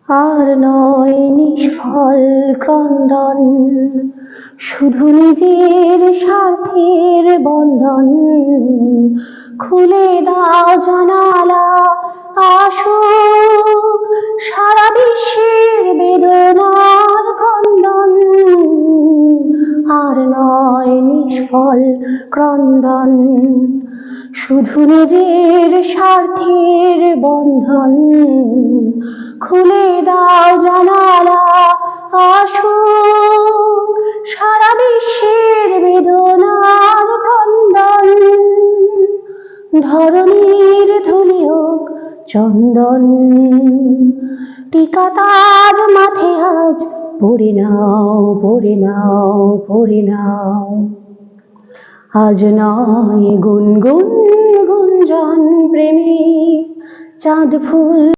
আর নয় নিষ্ফল ক্রন্দন, শুধু নিজের স্বার্থের বন্ধন। খুলে দাও জানালা, আসুক সারা বিশ্বের বেদনার ক্রন্দন। আর নয় নিষ্ফল ক্রন্দন, শুধু নিজের স্বার্থের বন্ধন। খুলে দাও জানালা, আসুক সারা বিশ্বের বেদনার ক্রন্দন। ধরণীর ধূলি হোক চন্দন, টিকা তার মাথে আজ পড়ে নাও, পড়ে নাও, পড়ে নাও। আজ নয় গুনগুন গুঞ্জন প্রেমী চাঁদ ফুল